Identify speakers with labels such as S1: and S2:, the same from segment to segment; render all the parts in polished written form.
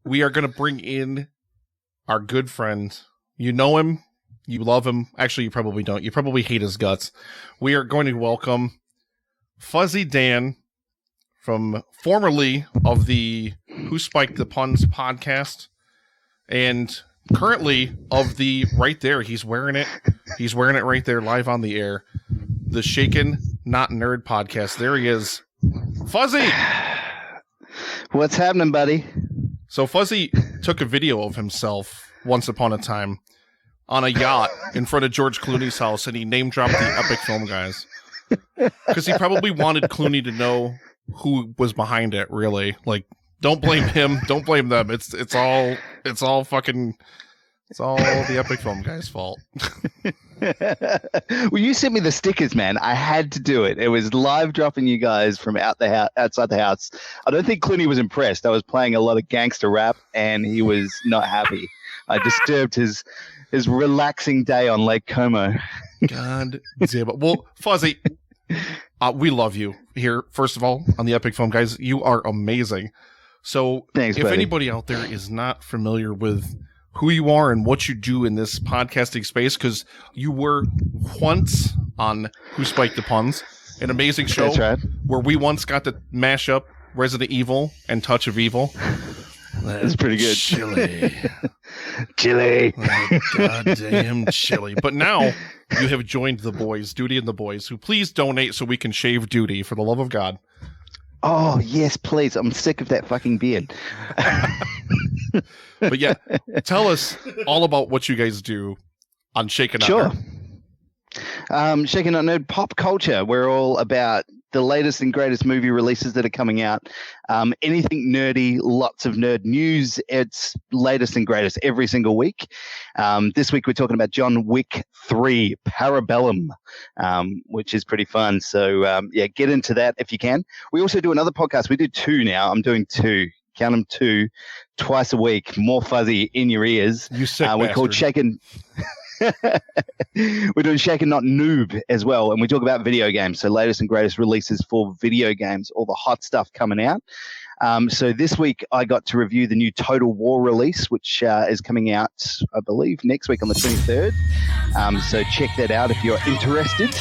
S1: we are going to bring in our good friend. You know him. You love him. Actually, you probably don't. You probably hate his guts. We are going to welcome Fuzzy Dan, from formerly of the Who Spiked the Puns podcast, and currently of the right there. He's wearing it. He's wearing it right there live on the air. The Shaken Not Nerd podcast. There he is. Fuzzy!
S2: What's happening, buddy?
S1: So Fuzzy took a video of himself once upon a time on a yacht in front of George Clooney's house, and he name-dropped the Epic Film guys. Because he probably wanted Clooney to know who was behind it, really. Like, don't blame him. Don't blame them. It's all the Epic Film guys' fault.
S2: Well, you sent me the stickers, man. I had to do it. It was live dropping you guys from outside the house. I don't think Clooney was impressed. I was playing a lot of gangster rap, and he was not happy. I disturbed his relaxing day on Lake Como.
S1: God damn it. Well, Fuzzy, we love you here, first of all, on the Epic Film guys. You are amazing. So
S2: thanks,
S1: if
S2: buddy.
S1: anybody out there is not familiar with who you are and what you do in this podcasting space, because you were once on Who Spiked the Puns, an amazing show.
S2: That's right.
S1: Where we once got to mash up Resident Evil and Touch of Evil.
S2: That's pretty good.
S1: Chili. Goddamn chili. But now you have joined the boys, Duty and the boys, who please donate so we can shave Duty, for the love of God.
S2: Oh, yes, please. I'm sick of that fucking beard.
S1: But yeah, tell us all about what you guys do on Shaken Not
S2: Sure.
S1: Nerd.
S2: Shaken Not Nerd pop culture. We're all about the latest and greatest movie releases that are coming out. Anything nerdy, lots of nerd news. It's latest and greatest every single week. This week we're talking about John Wick 3 Parabellum, which is pretty fun. So yeah, get into that if you can. We also do another podcast. We do two now. I'm doing two. Count them two, twice a week. More Fuzzy in your ears.
S1: You sick
S2: We're called Shaken. We're doing Shaken Not Noob as well, and we talk about video games. So latest and greatest releases for video games, all the hot stuff coming out. So this week I got to review the new Total War release, which is coming out, I believe, next week on the 23rd. So check that out if you're interested.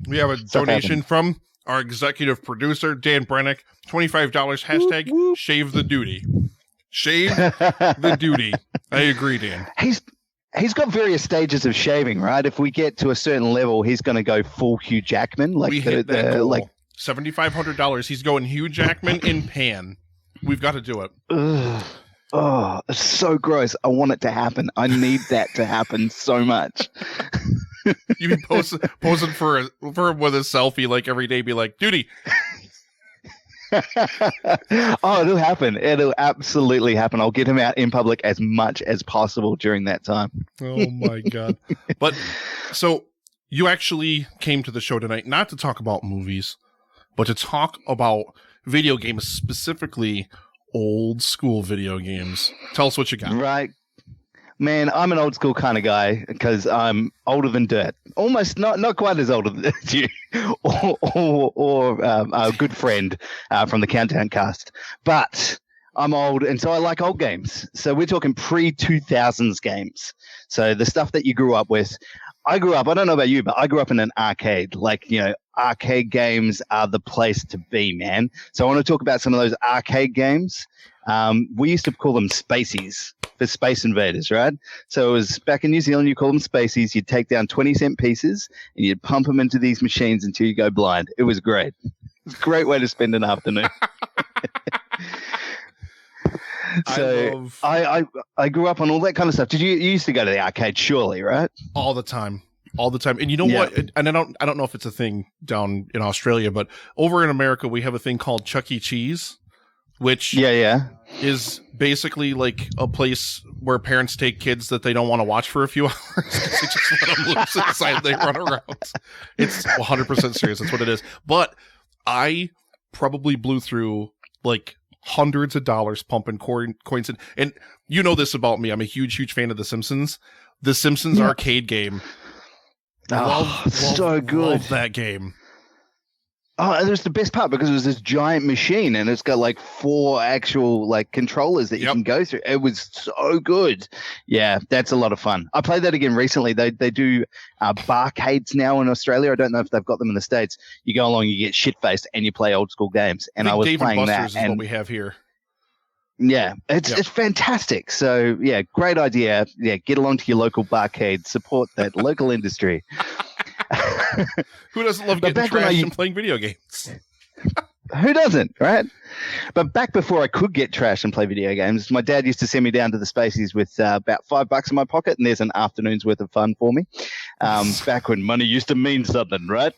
S1: We have a donation from our executive producer, Dan Brennick. $25, hashtag
S2: whoop.
S1: Shave the Duty. Shave the Duty. I agree, Dan.
S2: He's got various stages of shaving, right? If we get to a certain level, he's going to go full Hugh Jackman. Like
S1: we hit that goal. Like $7,500. He's going Hugh Jackman in pan. We've got to do it.
S2: Ugh. Oh, it's so gross. I want it to happen. I need that to happen so much.
S1: You be posing for with a selfie like every day. Be like, Duty.
S2: Oh, it'll happen. It'll absolutely happen. I'll get him out in public as much as possible during that time.
S1: Oh my God. But so you actually came to the show tonight not to talk about movies, but to talk about video games, specifically old school video games. Tell us what you got.
S2: Right. Man, I'm an old school kind of guy because I'm older than dirt. Almost not quite as old as you or a good friend from the Countdown cast. But I'm old, and so I like old games. So we're talking pre-2000s games. So the stuff that you grew up with. I don't know about you, but I grew up in an arcade. Like, you know, arcade games are the place to be, man. So I want to talk about some of those arcade games. We used to call them Spaceys for Space Invaders, right? So it was back in New Zealand, you call them Spaceys. You'd take down 20-cent pieces and you'd pump them into these machines until you go blind. It was great. It's a great way to spend an afternoon. So I grew up on all that kind of stuff. You used to go to the arcade, surely, right?
S1: All the time. And you know what? And I don't know if it's a thing down in Australia, but over in America we have a thing called Chuck E. Cheese, which is basically like a place where parents take kids that they don't want to watch for a few hours because they just let them loose inside. They run around. It's 100% serious. That's what it is. But I probably blew through like hundreds of dollars pumping coins in. And you know this about me. I'm a huge fan of The Simpsons. The Simpsons arcade game.
S2: So good.
S1: Love that game.
S2: Oh, and there's the best part because it was this giant machine and it's got like 4 actual like controllers that you can go through. It was so good. Yeah, that's a lot of fun. I played that again recently. They do barcades now in Australia. I don't know if they've got them in the States. You go along, you get shit-faced and you play old school games. And I was
S1: Dave
S2: playing
S1: and
S2: that.
S1: Buster's is what we have here.
S2: Yeah, it's fantastic. So yeah, great idea. Yeah, get along to your local barcade, support that local industry.
S1: Who doesn't love getting trashed and playing video games?
S2: Who doesn't, right? But back before I could get trashed and play video games, my dad used to send me down to the Spacies with about $5 in my pocket, and there's an afternoon's worth of fun for me. Back when money used to mean something, right?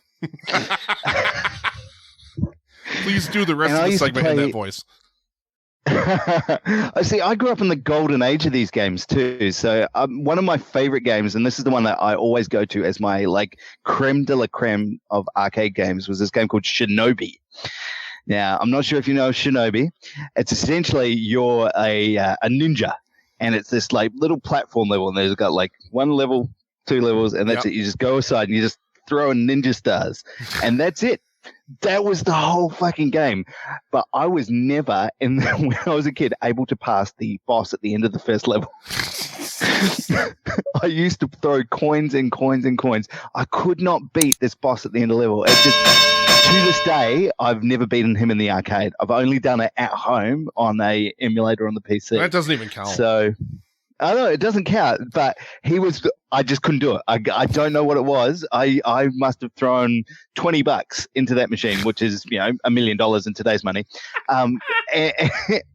S1: Please do the rest of the segment in that voice.
S2: I see. I grew up in the golden age of these games too. So one of my favorite games, and this is the one that I always go to as my like creme de la creme of arcade games, was this game called Shinobi. Now, I'm not sure if you know Shinobi. It's essentially you're a ninja, and it's this like little platform level, and there's got like 1 level, 2 levels, and that's it. You just go aside and you just throw in ninja stars, and that's it. That was the whole fucking game. But I was never, when I was a kid, able to pass the boss at the end of the first level. I used to throw coins and coins and coins. I could not beat this boss at the end of the level. It just, to this day, I've never beaten him in the arcade. I've only done it at home on a emulator on the PC.
S1: That doesn't even count.
S2: So, I know it doesn't count, but I just couldn't do it. I don't know what it was. I must have thrown $20 into that machine, which is, $1 million in today's money. And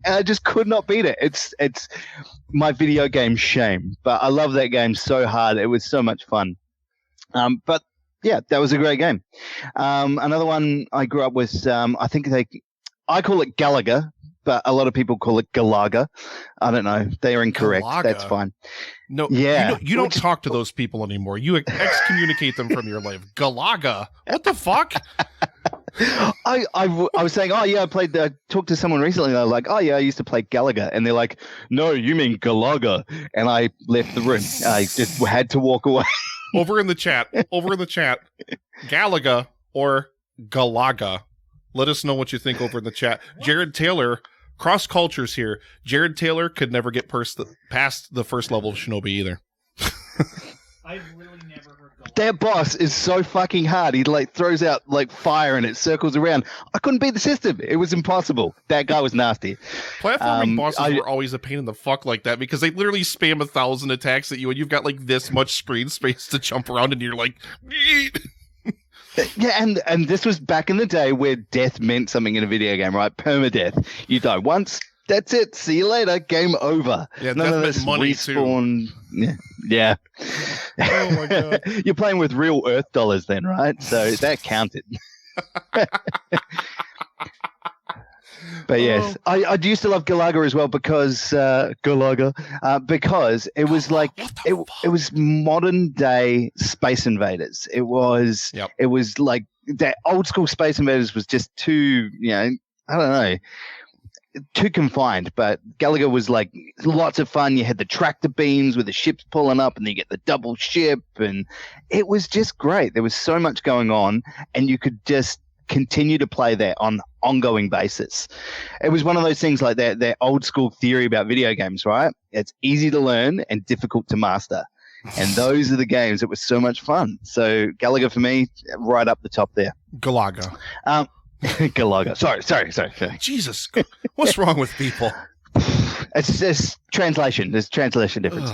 S2: I just could not beat it. It's my video game shame, but I love that game so hard. It was so much fun. But yeah, that was a great game. Another one I grew up with, I call it Gallagher, but a lot of people call it Galaga. I don't know. They are incorrect. Galaga. That's fine.
S1: No, yeah. You don't talk to those people anymore. You excommunicate them from your life. Galaga? What the fuck?
S2: I was saying, I talked to someone recently. And they're like, I used to play Galaga. And they're like, no, you mean Galaga. And I left the room. I just had to walk away.
S1: Over in the chat. Galaga or Galaga. Let us know what you think over in the chat. Jared Taylor, cross cultures here. Jared Taylor could never get past the first level of Shinobi either.
S3: I've really never heard Galaga.
S2: That boss is so fucking hard. He like throws out like fire and it circles around. I couldn't beat the system. It was impossible. That guy was nasty.
S1: Platforming bosses were always a pain in the fuck like that because they literally spam 1,000 attacks at you and you've got like this much screen space to jump around and you're like...
S2: Yeah, and this was back in the day where death meant something in a video game, right? Permadeath. You die once, that's it. See you later. Game over.
S1: Yeah, none of this money respawn.
S2: Too. Yeah.
S1: Oh my god.
S2: You're playing with real Earth dollars then, right? So that counted. But yes, I used to love Galaga as well because because it was like it was modern day Space Invaders. It was like that old school Space Invaders was just too I don't know, too confined. But Galaga was like lots of fun. You had the tractor beams with the ships pulling up, and then you get the double ship, and it was just great. There was so much going on, and you could just continue to play that on ongoing basis. It was one of those things like that old school theory about video games, right? It's easy to learn and difficult to master. And those are the games that were so much fun. So Galaga for me, right up the top there.
S1: Galaga.
S2: Galaga. Sorry.
S1: Jesus. What's wrong with people?
S2: It's translation. There's translation difference.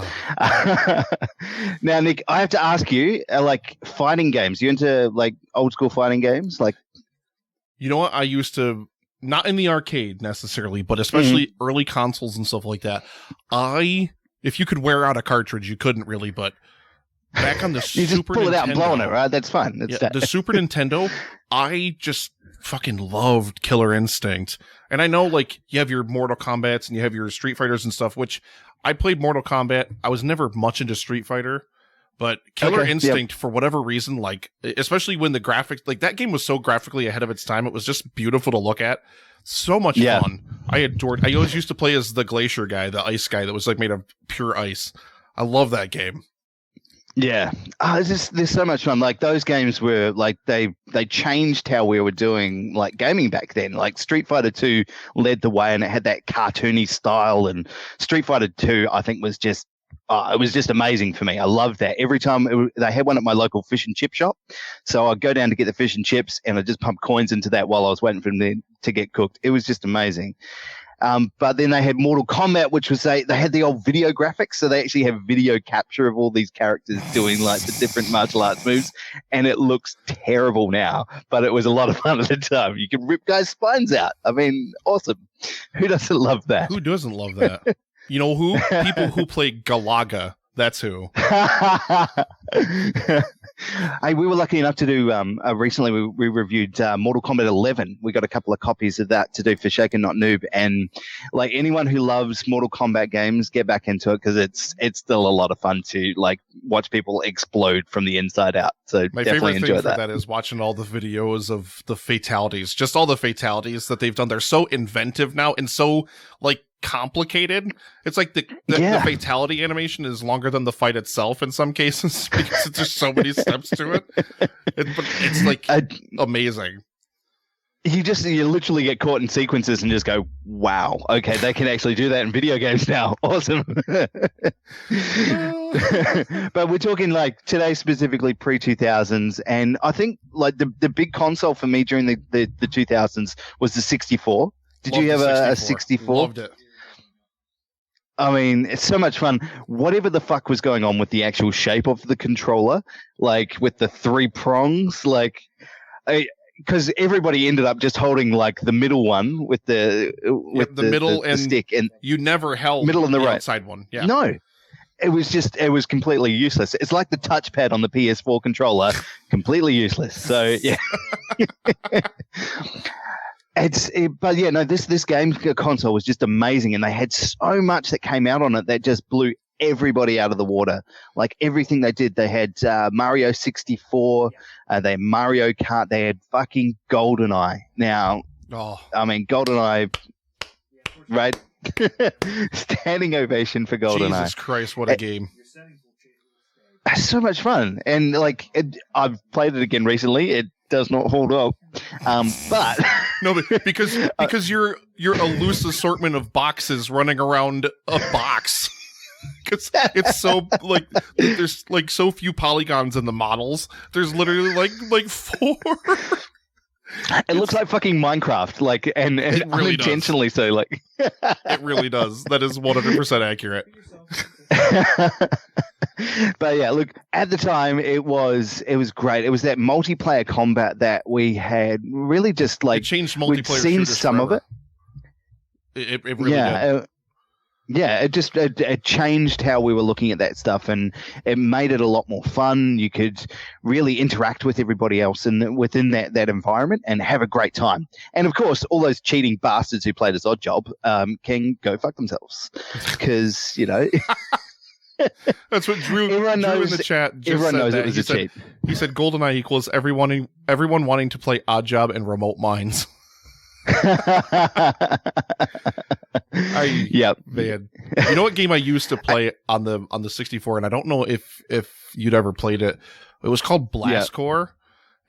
S2: Now, Nick, I have to ask you, like fighting games. You into like old school fighting games? Like,
S1: you know what? I used to, not in the arcade necessarily, but especially early consoles and stuff like that. If you could wear out a cartridge, you couldn't really, but back on the
S2: you
S1: Super
S2: just pull
S1: Nintendo,
S2: it out and blowing it, right? That's fun.
S1: The Super Nintendo, I just fucking loved Killer Instinct. And I know, like, you have your Mortal Kombats and you have your Street Fighters and stuff, which I played Mortal Kombat. I was never much into Street Fighter, but Killer Instinct, for whatever reason, like, especially when the graphics, like, that game was so graphically ahead of its time, it was just beautiful to look at. So much fun. I always used to play as the glacier guy, the ice guy that was, like, made of pure ice. I love that game.
S2: Yeah, it's just there's so much fun. Like those games were like they changed how we were doing like gaming back then. Like Street Fighter 2 led the way, and it had that cartoony style. And Street Fighter 2, I think, was just it was just amazing for me. I loved that. Every time they had one at my local fish and chip shop, so I'd go down to get the fish and chips, and I'd just pump coins into that while I was waiting for them to get cooked. It was just amazing. But then they had Mortal Kombat, which was they had the old video graphics, so they actually have video capture of all these characters doing like the different martial arts moves, and it looks terrible now, but it was a lot of fun at the time. You can rip guys' spines out. I mean, awesome. Who doesn't love that?
S1: Who doesn't love that? You know who? People who play Galaga. That's who.
S2: Hey, we were lucky enough to do recently. We reviewed Mortal Kombat 11. We got a couple of copies of that to do for Shaken Not Noob, and like anyone who loves Mortal Kombat games, get back into it because it's still a lot of fun to like watch people explode from the inside out. So
S1: my
S2: definitely
S1: favorite
S2: enjoy
S1: thing for that is watching all the videos of the fatalities, just all the fatalities that they've done. They're so inventive now and so like complicated. It's like the fatality animation is longer than the fight itself in some cases because there's so many steps to it. But it's like amazing.
S2: You literally get caught in sequences and just go, wow, okay, they can actually do that in video games now. Awesome. But we're talking like today specifically pre-2000s, and I think like the big console for me during the 2000s was the 64. Did you have a 64?
S1: Loved it.
S2: I mean, it's so much fun. Whatever the fuck was going on with the actual shape of the controller, like with the 3 prongs, like, because everybody ended up just holding like the middle one with the
S1: middle and
S2: stick, and
S1: you never held
S2: middle and the right
S1: outside one. Yeah,
S2: no, it was completely useless. It's like the touchpad on the PS4 controller, completely useless. So yeah. But yeah, no, this game console was just amazing, and they had so much that came out on it that just blew everybody out of the water. Like everything they did, they had Mario 64, they had Mario Kart, they had fucking GoldenEye. Now, I mean, GoldenEye, right? Standing ovation for GoldenEye.
S1: Jesus Christ, what a game!
S2: That's so much fun, and like I've played it again recently. It does not hold up, but
S1: no, because you're a loose assortment of boxes running around a box. Because it's so like there's like so few polygons in the models. There's literally like 4.
S2: It looks like fucking Minecraft, like and really unintentionally does. So. Like
S1: it really does. That is 100% accurate.
S2: But yeah, look, at the time it was great. It was that multiplayer combat that we had really just like
S1: it changed multiplayer.
S2: We'd seen some
S1: forever.
S2: of
S1: it. It really did.
S2: It changed how we were looking at that stuff, and it made it a lot more fun. You could really interact with everybody else within that environment and have a great time. And of course, all those cheating bastards who played as Oddjob can go fuck themselves because you know.
S1: That's what Drew in the chat just
S2: everyone
S1: said.
S2: Knows
S1: that.
S2: it was a cheat.
S1: He said GoldenEye equals everyone wanting to play Oddjob and Remote Mines.
S2: Yep.
S1: Man, you know what game I used to play on the 64, and I don't know if you'd ever played it. It was called Blast Corps,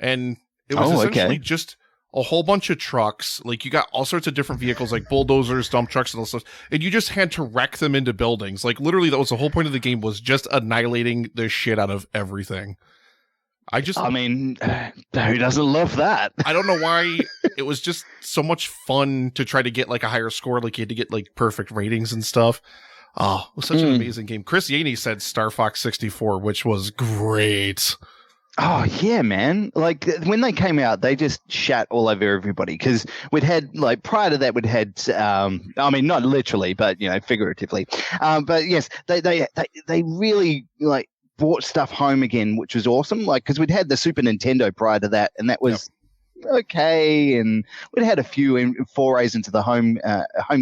S1: and it was essentially just a whole bunch of trucks. Like you got all sorts of different vehicles, like bulldozers, dump trucks, and all stuff, and you just had to wreck them into buildings. Like literally, that was the whole point of the game, was just annihilating the shit out of everything. I
S2: mean, who doesn't love that?
S1: I don't know why. It was just so much fun to try to get like a higher score. Like you had to get like perfect ratings and stuff. Oh, it was such an amazing game. Chris Yaney said Star Fox 64, which was great.
S2: Oh yeah, man! Like when they came out, they just shat all over everybody because we'd had like prior to that we'd had. I mean, not literally, but you know, figuratively. But yes, they really like brought stuff home again, which was awesome. Like because we'd had the Super Nintendo prior to that, and that was okay, and we'd had a few forays into the home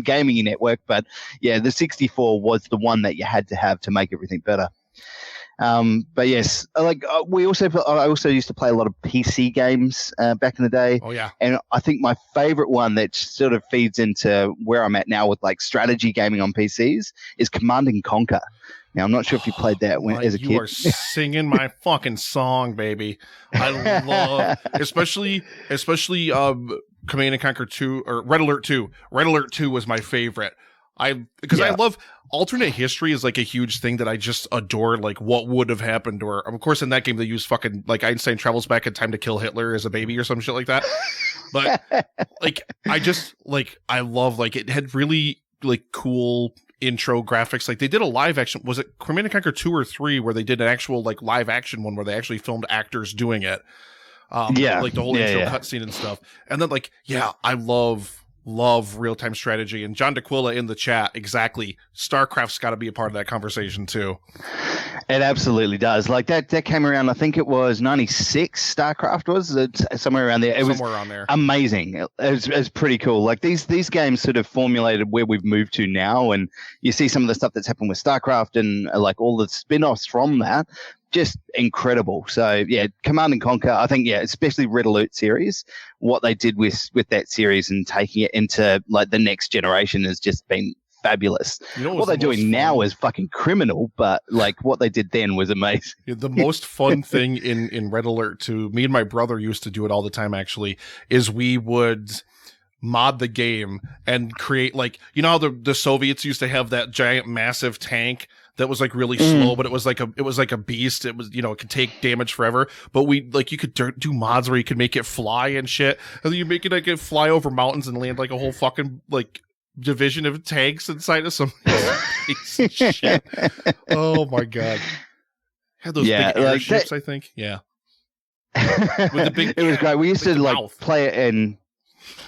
S2: gaming network. But yeah, the 64 was the one that you had to have to make everything better. But yes, like I also used to play a lot of PC games back in the day.
S1: Oh yeah,
S2: and I think my favorite one that sort of feeds into where I'm at now with like strategy gaming on PCs is Command and Conquer. Now, I'm not sure if you played that as a kid.
S1: You are singing my fucking song, baby. I love, especially Command and Conquer 2 or Red Alert 2. Red Alert 2 was my favorite. I love alternate history is like a huge thing that I just adore. Like what would have happened, or of course in that game they use fucking like Einstein travels back in time to kill Hitler as a baby or some shit like that. But like I love like it had really like cool intro graphics. Like they did a live action. Was it Command and Conquer 2 or 3 where they did an actual like live action one where they actually filmed actors doing it? Like the whole intro cutscene and stuff. And then like I love real-time strategy, and John DeQuilla in the chat, exactly. StarCraft's got to be a part of that conversation too.
S2: It absolutely does. Like that came around, I think it was 96 StarCraft was somewhere around there. It was
S1: somewhere around there.
S2: Amazing. It was pretty cool. Like these games sort of formulated where we've moved to now, and you see some of the stuff that's happened with StarCraft and like all the spin-offs from that. Just incredible. So yeah, Command and Conquer, I think, especially Red Alert series, what they did with that series and taking it into like the next generation has just been fabulous. You know what they're doing now is fucking criminal, but like what they did then was amazing.
S1: The most fun thing in Red Alert 2, me and my brother used to do it all the time actually, is we would mod the game and create like, you know how the Soviets used to have that giant massive tank that was like really slow, but it was like a beast. It was, you know, it could take damage forever. But you could do mods where you could make it fly and shit. And then you make it like fly over mountains and land like a whole fucking like division of tanks inside of some piece of shit. Oh my god! Had those big airships, I think. Yeah. With the big,
S2: it was great. We used to like
S1: mouth.
S2: Play it in.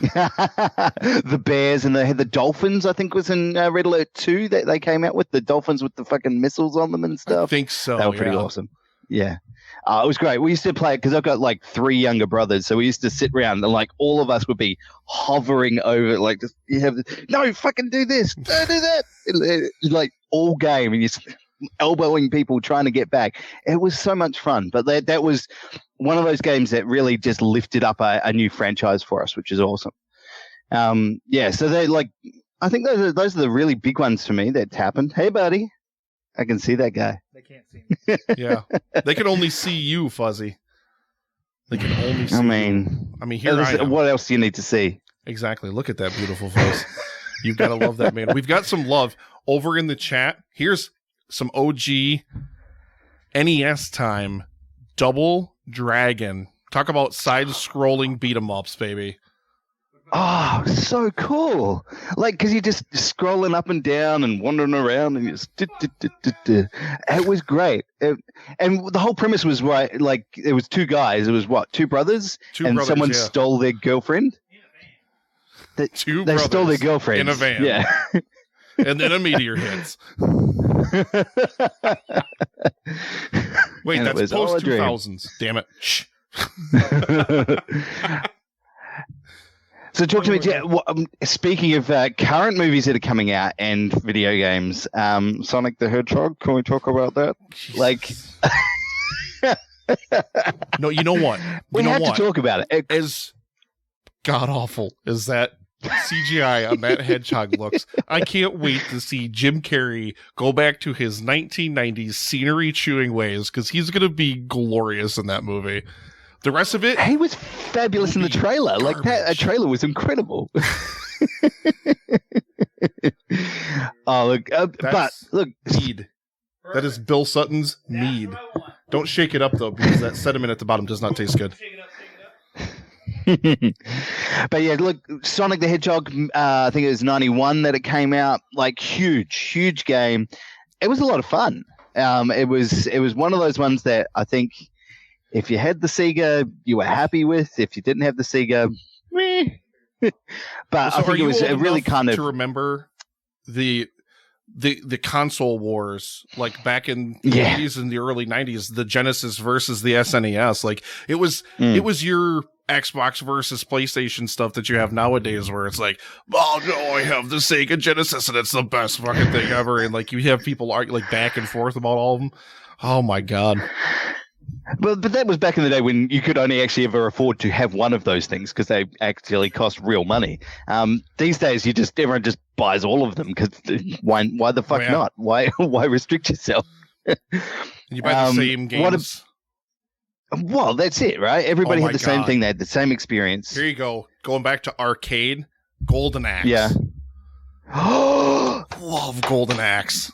S2: The bears, and they had the dolphins, I think was in Red Alert 2 that they came out with, the dolphins with the fucking missiles on them and stuff.
S1: I think so.
S2: They were pretty awesome. Yeah. It was great. We used to play it because I've got like 3 younger brothers, so we used to sit around and like all of us would be hovering over like just, no, fucking do this, don't do that, like all game, and you're elbowing people trying to get back. It was so much fun. But that was one of those games that really just lifted up a new franchise for us, which is awesome. So they like, I think those are the really big ones for me that happened. Hey, buddy. I can see that guy.
S3: They can't see me.
S1: Yeah. They can only see you, Fuzzy. They can only see you. Here I am.
S2: What else do you need to see?
S1: Exactly. Look at that beautiful face. You've got to love that, man. We've got some love over in the chat. Here's some OG NES time. Double Dragon. Talk about side-scrolling beat-em-ups, baby.
S2: Oh, so cool. Like, because you're just scrolling up and down and wandering around and you just... It was great. And the whole premise was, right, like, it was 2 guys. It was, what, 2 brothers? And someone stole their girlfriend? They stole their girlfriend.
S1: In a van.
S2: Yeah.
S1: And then a meteor hits. Wait, and that's post-2000s. Damn it. Shh.
S2: So talk to me, speaking of current movies that are coming out and video games, Sonic the Hedgehog, can we talk about that? Like,
S1: no, you know what?
S2: We have to talk about it.
S1: As god-awful as that CGI on that hedgehog looks, I can't wait to see Jim Carrey go back to his 1990s scenery-chewing ways, because he's going to be glorious in that movie. The rest of it,
S2: he was fabulous in the trailer.
S1: Garbage.
S2: Like that trailer was incredible. Look, but look,
S1: mead. That is Bill Sutton's mead. Don't shake it up though, because that sediment at the bottom does not taste good.
S3: Shake it up.
S2: But yeah, look, Sonic the Hedgehog. I think it was 91 that it came out. Like huge game. It was a lot of fun. It was one of those ones that I think, if you had the Sega, you were happy with. If you didn't have the Sega, meh. But so I think it was really kind of
S1: to remember the console wars, like back in the 80s and the early 90s, the Genesis versus the SNES. Like it was your Xbox versus PlayStation stuff that you have nowadays, where it's like, oh no, I have the Sega Genesis and it's the best fucking thing ever, and like you have people argue like back and forth about all of them. Oh my god.
S2: But that was back in the day when you could only actually ever afford to have one of those things because they actually cost real money. These days, everyone just buys all of them because why the fuck not? Why restrict yourself?
S1: And you buy the same games.
S2: Well, that's it, right? Everybody had the same thing. They had the same experience.
S1: Here you go. Going back to arcade, Golden Axe.
S2: Yeah.
S1: Love Golden Axe.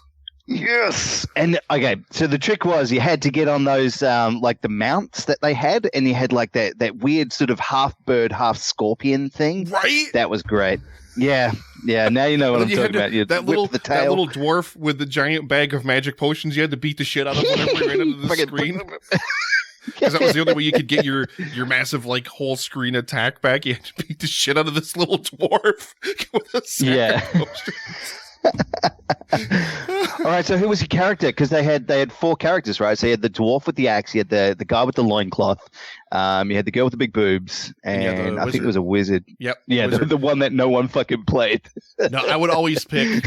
S2: Yes. And okay, so the trick was you had to get on those like the mounts that they had, and you had like that weird sort of half bird, half scorpion thing.
S1: Right.
S2: That was great. Yeah. Now you know what I'm talking about.
S1: That little dwarf with the giant bag of magic potions, you had to beat the shit out of whenever you ran into the screen. Because that was the only way you could get your massive like whole screen attack back. You had to beat the shit out of this little dwarf with a sack of potions.
S2: All right, so who was your character? Because they had 4 characters, right? So you had the dwarf with the axe, you had the guy with the loincloth, you had the girl with the big boobs, and I think it was a wizard.
S1: Yep.
S2: Yeah, the one that no one fucking played.
S1: No, I would always pick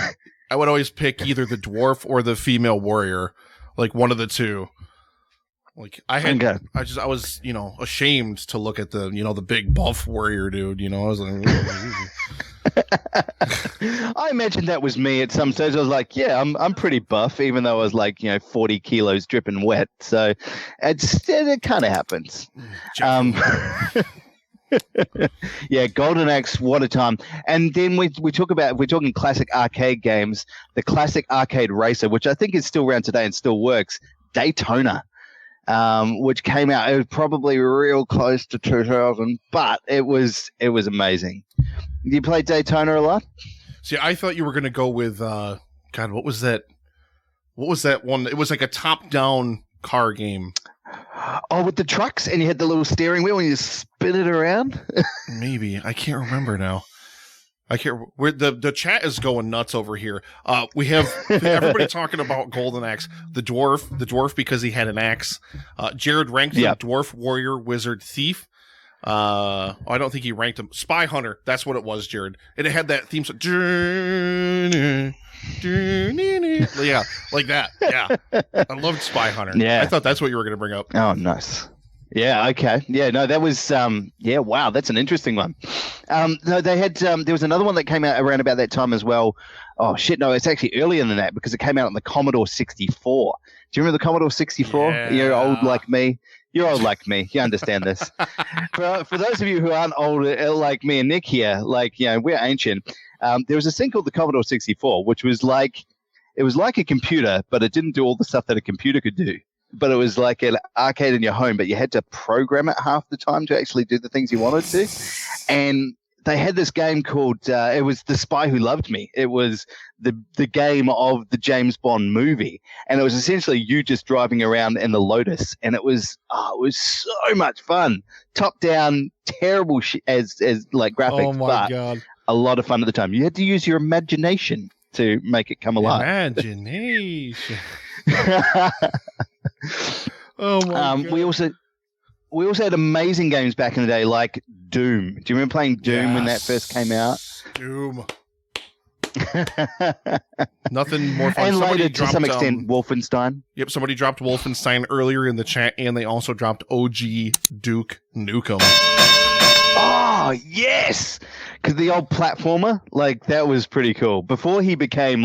S1: either the dwarf or the female warrior, like one of the two. Like I was, ashamed to look at the, the big buff warrior dude. I was like,
S2: I imagine that was me at some stage. I was like, yeah, I'm pretty buff, even though I was like, 40 kilos dripping wet. So it kind of happens. Yeah, Golden Axe, what a time. And then we're talking classic arcade games, the classic arcade racer, which I think is still around today and still works, Daytona. Which came out, it was probably real close to 2000, but it was amazing. You played Daytona a lot?
S1: See, I thought you were going to go with, God, what was that? What was that one? It was like a top-down car game.
S2: Oh, with the trucks, and you had the little steering wheel and you spin it around?
S1: Maybe. I can't remember now. The chat is going nuts over here. We have everybody talking about Golden Axe. The dwarf because he had an axe. Jared ranked him dwarf, warrior, wizard, thief. I don't think he ranked him. Spy hunter. That's what it was, Jared. And it had that theme song. Yeah, like that. Yeah, I loved Spy Hunter.
S2: Yeah,
S1: I thought that's what you were going to bring up.
S2: Oh, nice. Yeah. Okay. Yeah. No, that was. Yeah. Wow. That's an interesting one. No, they had. There was another one that came out around about that time as well. Oh shit! No, it's actually earlier than that because it came out on the Commodore 64. Do you remember the Commodore 64?
S1: Yeah.
S2: You're old like me. You're old like me. You understand this. For those of you who aren't old like me and Nick here, we're ancient. There was this thing called the Commodore 64, which was like a computer, but it didn't do all the stuff that a computer could do. But it was like an arcade in your home, but you had to program it half the time to actually do the things you wanted to. And they had this game called, it was The Spy Who Loved Me. It was the game of the James Bond movie. And it was essentially you just driving around in the Lotus. And it was so much fun. Top down, terrible as like graphics.
S1: Oh my God.
S2: A lot of fun at the time. You had to use your imagination to make it come alive.
S1: Imagination. Oh my God.
S2: We also had amazing games back in the day, like Doom. Do you remember playing Doom when that first came out?
S1: Doom. Nothing more fun.
S2: And later, to some extent, Wolfenstein.
S1: Yep, somebody dropped Wolfenstein earlier in the chat, and they also dropped OG Duke Nukem.
S2: Oh, yes! Because the old platformer, that was pretty cool. Before he became,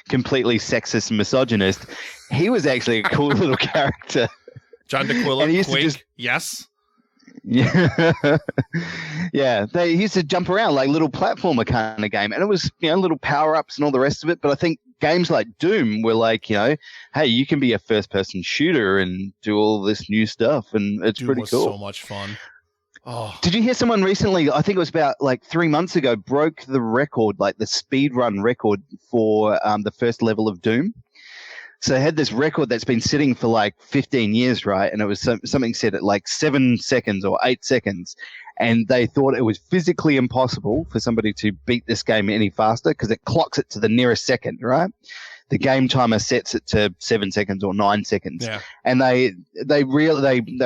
S2: completely sexist and misogynist, he was actually a cool little character.
S1: John DeQuilla, Quake, yes.
S2: Yeah. Yeah, they used to jump around like little platformer kind of game. And it was, little power-ups and all the rest of it. But I think games like Doom were like, hey, you can be a first-person shooter and do all this new stuff. And it's
S1: Doom
S2: pretty
S1: was
S2: cool.
S1: So much fun. Oh.
S2: Did you hear someone recently, I think it was about 3 months ago, broke the record, the speed run record for the first level of Doom? So they had this record that's been sitting for 15 years, right? And it was something set at 7 seconds or 8 seconds. And they thought it was physically impossible for somebody to beat this game any faster because it clocks it to the nearest second, right? The game timer sets it to 7 seconds or 9 seconds.
S1: Yeah.
S2: And they were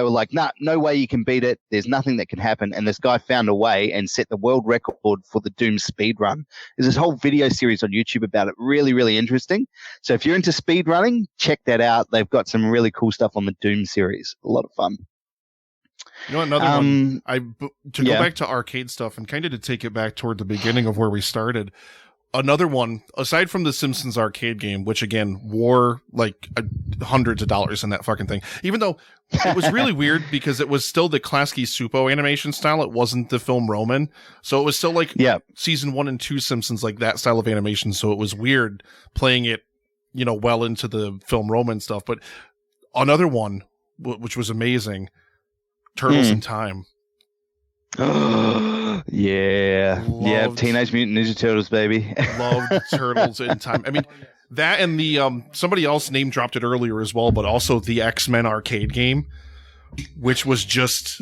S2: like, nah, no way you can beat it. There's nothing that can happen. And this guy found a way and set the world record for the Doom speed run. There's this whole video series on YouTube about it. Really, really interesting. So if you're into speed running, check that out. They've got some really cool stuff on the Doom series. A lot of fun.
S1: You know, another one, to go back to arcade stuff and kind of to take it back toward the beginning of where we started, another one, aside from the Simpsons arcade game, which again wore like hundreds of dollars in that fucking thing, even though it was really weird because it was still the Klasky Supo animation style. It wasn't the film Roman. So it was still like season 1 and 2 Simpsons, like that style of animation. So it was weird playing it, you know, well into the film Roman stuff. But another one, which was amazing, Turtles in Time.
S2: Yeah. Teenage Mutant Ninja Turtles, baby.
S1: Loved Turtles in Time. I mean, that and the somebody else name dropped it earlier as well, but also the X-Men arcade game, which was just,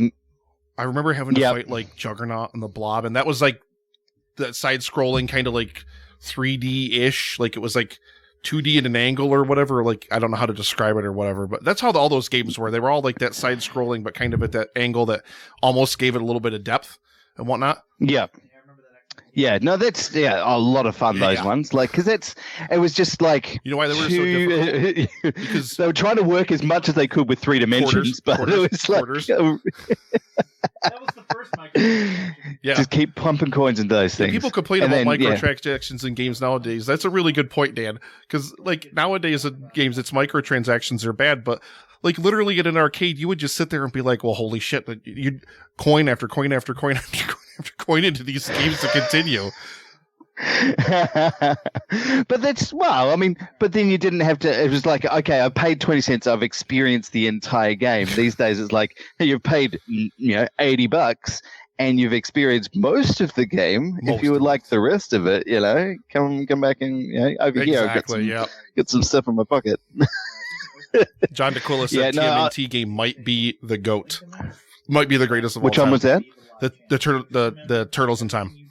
S1: I remember having to fight like Juggernaut and the Blob, and that was like that side-scrolling kind of like 3D-ish, like it was like 2D at an angle or whatever. Like, I don't know how to describe it or whatever, but that's how all those games were. They were all like that side-scrolling, but kind of at that angle that almost gave it a little bit of depth and whatnot.
S2: Yeah, no, that's a lot of fun. Those ones, like, because it was just like,
S1: you know why they were so difficult? Because
S2: they were trying to work as much as they could with 3 dimensions, but it was like
S3: that was the first microtransaction.
S2: Just keep pumping coins into those things.
S1: People complain about microtransactions in games nowadays. That's a really good point, Dan, because like nowadays in games, it's microtransactions are bad, but like literally at an arcade, you would just sit there and be like, well, holy shit, you'd coin after coin after coin after coin after coin into these games to continue.
S2: But that's, well, I mean, but then you didn't have to, it was like, okay, I paid 20 cents, I've experienced the entire game. These days it's like, hey, you've paid, $80 and you've experienced most of the game. If you would like the rest of it, come back and, over here, I've get some stuff in my pocket.
S1: John DeQuilla said TMNT game might be the GOAT. Might be the greatest of all time.
S2: Which one was that?
S1: The Turtles in Time.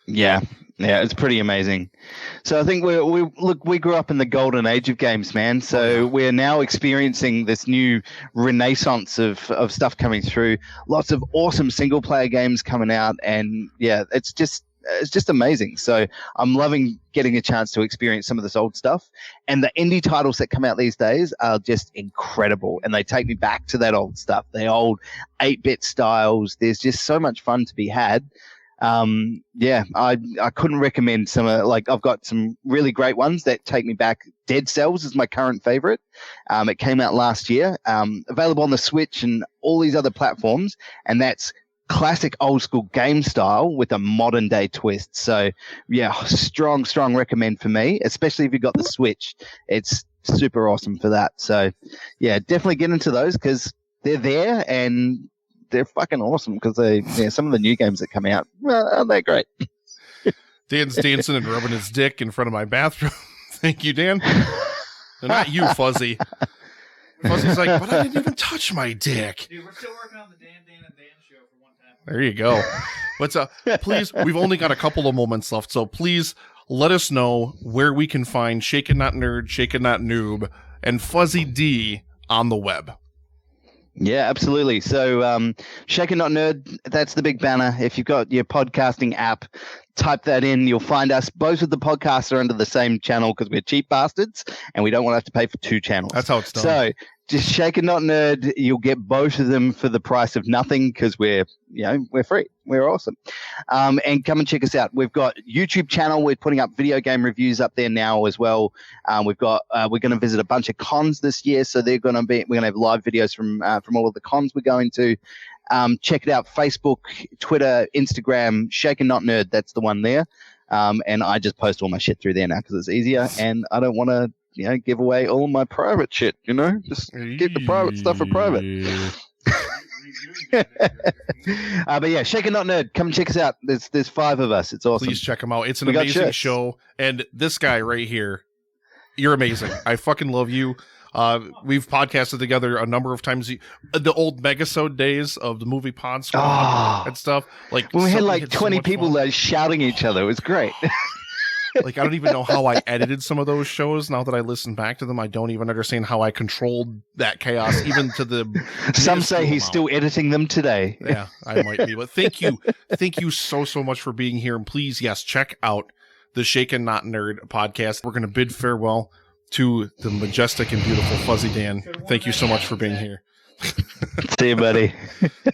S2: Yeah, it's pretty amazing. So I think we grew up in the golden age of games, man. So we're now experiencing this new renaissance of stuff coming through. Lots of awesome single player games coming out, and it's just amazing. So I'm loving getting a chance to experience some of this old stuff. And the indie titles that come out these days are just incredible. And they take me back to that old stuff, the old 8-bit styles. There's just so much fun to be had. I couldn't recommend some, I've got some really great ones that take me back. Dead Cells is my current favorite. It came out last year, available on the Switch and all these other platforms. And that's classic old school game style with a modern day twist. So strong recommend for me, especially if you've got the Switch. It's super awesome for that. So definitely get into those because they're there and they're fucking awesome because some of the new games that come out, well, they're great.
S1: Dan's dancing and rubbing his dick in front of my bathroom. Thank you, Dan. No, not you, Fuzzy. Fuzzy's like, but I didn't even touch my dick.
S3: Dude, we're still working on the Dan and Dan show for one time.
S1: There you go. But please, we've only got a couple of moments left, so please let us know where we can find Shaken Not Nerd, Shaken Not Noob, and Fuzzy D on the web.
S2: Yeah, absolutely. So Shaken Not Nerd, that's the big banner. If you've got your podcasting app, type that in. You'll find us. Both of the podcasts are under the same channel because we're cheap bastards and we don't want to have to pay for 2 channels.
S1: That's how it's done.
S2: So just Shaken Not Nerd, you'll get both of them for the price of nothing because we're free. We're awesome. And come and check us out. We've got YouTube channel. We're putting up video game reviews up there now as well. We're going to visit a bunch of cons this year, so we're going to have live videos from all of the cons we're going to. Check it out. Facebook, Twitter, Instagram, Shaken Not Nerd. That's the one there. And I just post all my shit through there now because it's easier, and I don't want to give away all my private shit, just keep the private stuff for private. But Shaken Not Nerd, come check us out. There's 5 of us. It's awesome.
S1: Please check them out. It's an amazing show. And this guy right here, you're amazing. I fucking love you. We've podcasted together a number of times. The old Megasode days of the movie Pod Squad and stuff. Like
S2: when we had 20 people shouting at each other. It was great.
S1: Like, I don't even know how I edited some of those shows. Now that I listen back to them, I don't even understand how I controlled that chaos, even to the...
S2: Some say he's still editing them today.
S1: Yeah, I might be. But thank you. Thank you so much for being here. And please, check out the Shaken Not Nerd podcast. We're going to bid farewell to the majestic and beautiful Fuzzy Dan. Thank you so much for being here.
S2: See you, buddy.